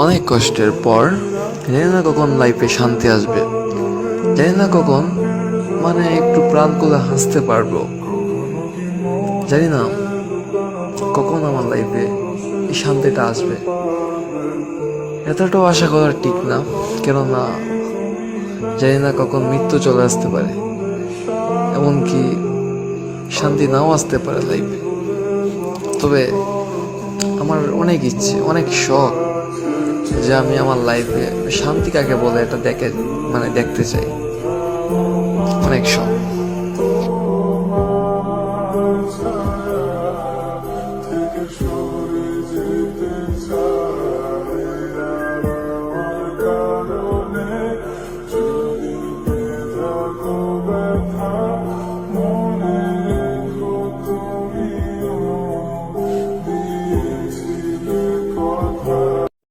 অনেক কষ্টের পর জানি না কখন লাইফে শান্তি আসবে, জানি না কখন একটু প্রাণ খুলে হাসতে পারবো, জানি না কখন আমার লাইফে এই শান্তিটা আসবে। এতটাও আশা করা ঠিক না, কেননা জানি না কখন মৃত্যু চলে আসতে পারে, এমনকি শান্তি নাও আসতে পারে লাইফে। তবে আমার অনেক ইচ্ছে, অনেক শখ যে আমি আমার লাইফে শান্তি কাকে বলে এটা দেখতে চাই, অনেক শখ।